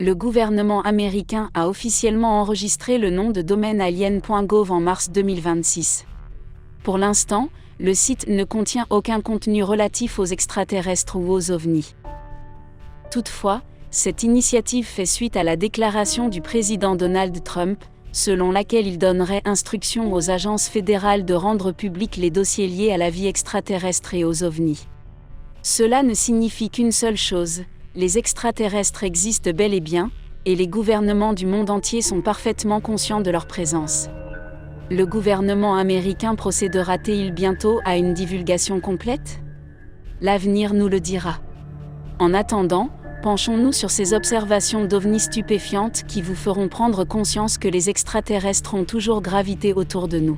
Le gouvernement américain a officiellement enregistré le nom de domaine alien.gov en mars 2026. Pour l'instant, le site ne contient aucun contenu relatif aux extraterrestres ou aux ovnis. Toutefois, cette initiative fait suite à la déclaration du président Donald Trump, selon laquelle il donnerait instruction aux agences fédérales de rendre publics les dossiers liés à la vie extraterrestre et aux ovnis. Cela ne signifie qu'une seule chose: les extraterrestres existent bel et bien, et les gouvernements du monde entier sont parfaitement conscients de leur présence. Le gouvernement américain procédera-t-il bientôt à une divulgation complète? L'avenir nous le dira. En attendant, penchons-nous sur ces observations d'ovnis stupéfiantes qui vous feront prendre conscience que les extraterrestres ont toujours gravité autour de nous.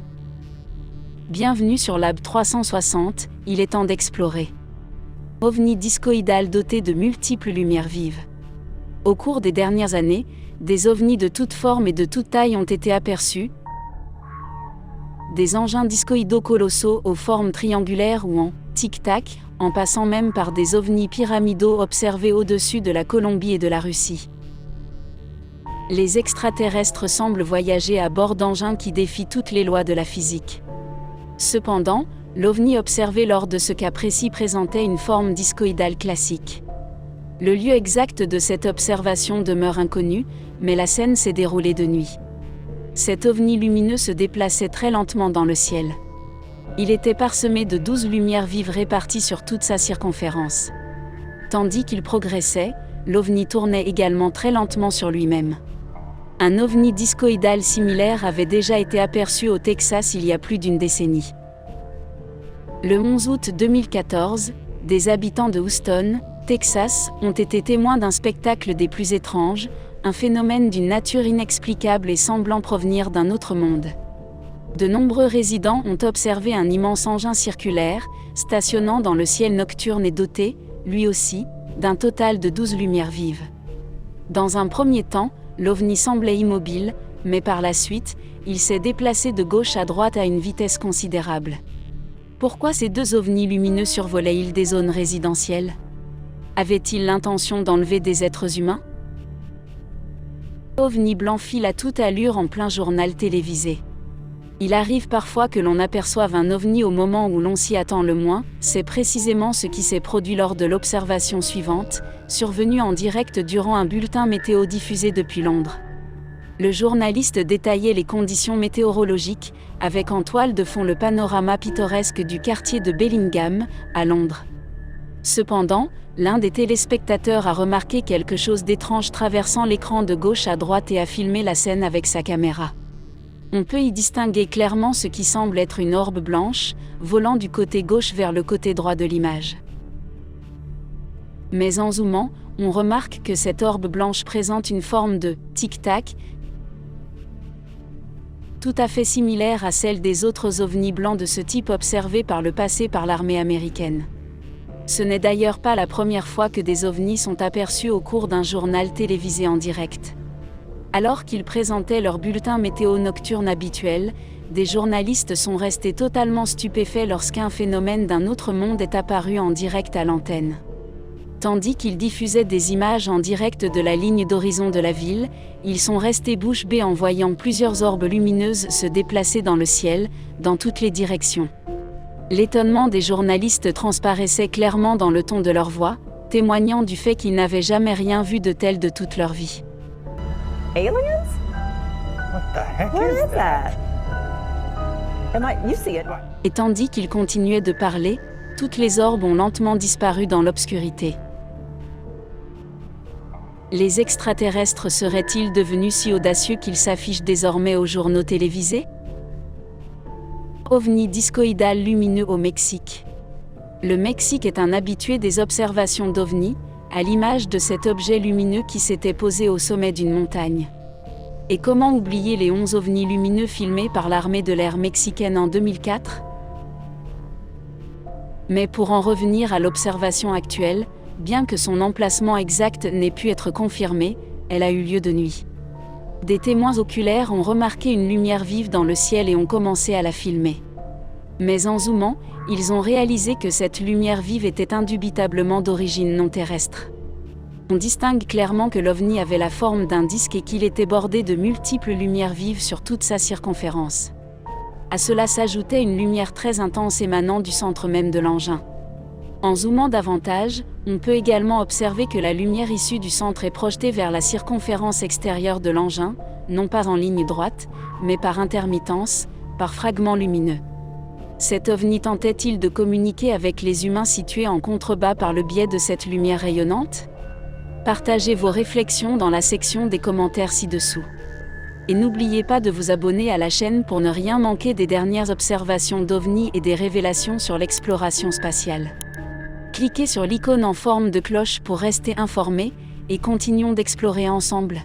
Bienvenue sur Lab 360, il est temps d'explorer. OVNI discoïdal doté de multiples lumières vives. Au cours des dernières années, des ovnis de toutes formes et de toutes tailles ont été aperçus. Des engins discoïdaux colossaux aux formes triangulaires ou en tic-tac, en passant même par des ovnis pyramidaux observés au-dessus de la Colombie et de la Russie. Les extraterrestres semblent voyager à bord d'engins qui défient toutes les lois de la physique. Cependant, l'ovni observé lors de ce cas précis présentait une forme discoïdale classique. Le lieu exact de cette observation demeure inconnu, mais la scène s'est déroulée de nuit. Cet ovni lumineux se déplaçait très lentement dans le ciel. Il était parsemé de 12 lumières vives réparties sur toute sa circonférence. Tandis qu'il progressait, l'ovni tournait également très lentement sur lui-même. Un ovni discoïdal similaire avait déjà été aperçu au Texas il y a plus d'une décennie. Le 11 août 2014, des habitants de Houston, Texas, ont été témoins d'un spectacle des plus étranges, un phénomène d'une nature inexplicable et semblant provenir d'un autre monde. De nombreux résidents ont observé un immense engin circulaire, stationnant dans le ciel nocturne et doté, lui aussi, d'un total de 12 lumières vives. Dans un premier temps, l'ovni semblait immobile, mais par la suite, il s'est déplacé de gauche à droite à une vitesse considérable. Pourquoi ces deux ovnis lumineux survolaient-ils des zones résidentielles? Avaient-ils l'intention d'enlever des êtres humains? OVNI blanc file à toute allure en plein journal télévisé. Il arrive parfois que l'on aperçoive un ovni au moment où l'on s'y attend le moins, c'est précisément ce qui s'est produit lors de l'observation suivante, survenue en direct durant un bulletin météo diffusé depuis Londres. Le journaliste détaillait les conditions météorologiques, avec en toile de fond le panorama pittoresque du quartier de Bellingham, à Londres. Cependant, l'un des téléspectateurs a remarqué quelque chose d'étrange traversant l'écran de gauche à droite et a filmé la scène avec sa caméra. On peut y distinguer clairement ce qui semble être une orbe blanche, volant du côté gauche vers le côté droit de l'image. Mais en zoomant, on remarque que cette orbe blanche présente une forme de tic-tac, tout à fait similaire à celle des autres ovnis blancs de ce type observés par le passé par l'armée américaine. Ce n'est d'ailleurs pas la première fois que des ovnis sont aperçus au cours d'un journal télévisé en direct. Alors qu'ils présentaient leur bulletin météo nocturne habituel, des journalistes sont restés totalement stupéfaits lorsqu'un phénomène d'un autre monde est apparu en direct à l'antenne. Tandis qu'ils diffusaient des images en direct de la ligne d'horizon de la ville, ils sont restés bouche bée en voyant plusieurs orbes lumineuses se déplacer dans le ciel, dans toutes les directions. L'étonnement des journalistes transparaissait clairement dans le ton de leur voix, témoignant du fait qu'ils n'avaient jamais rien vu de tel de toute leur vie. Aliens? What the heck is that? You see it. Et tandis qu'ils continuaient de parler, toutes les orbes ont lentement disparu dans l'obscurité. Les extraterrestres seraient-ils devenus si audacieux qu'ils s'affichent désormais aux journaux télévisés? OVNI discoïdal lumineux au Mexique. Le Mexique est un habitué des observations d'OVNI, à l'image de cet objet lumineux qui s'était posé au sommet d'une montagne. Et comment oublier les 11 ovnis lumineux filmés par l'armée de l'air mexicaine en 2004? Mais pour en revenir à l'observation actuelle, bien que son emplacement exact n'ait pu être confirmé, elle a eu lieu de nuit. Des témoins oculaires ont remarqué une lumière vive dans le ciel et ont commencé à la filmer. Mais en zoomant, ils ont réalisé que cette lumière vive était indubitablement d'origine non terrestre. On distingue clairement que l'OVNI avait la forme d'un disque et qu'il était bordé de multiples lumières vives sur toute sa circonférence. À cela s'ajoutait une lumière très intense émanant du centre même de l'engin. En zoomant davantage, on peut également observer que la lumière issue du centre est projetée vers la circonférence extérieure de l'engin, non pas en ligne droite, mais par intermittence, par fragments lumineux. Cet OVNI tentait-il de communiquer avec les humains situés en contrebas par le biais de cette lumière rayonnante ? Partagez vos réflexions dans la section des commentaires ci-dessous. Et n'oubliez pas de vous abonner à la chaîne pour ne rien manquer des dernières observations d'OVNI et des révélations sur l'exploration spatiale. Cliquez sur l'icône en forme de cloche pour rester informé, et continuons d'explorer ensemble.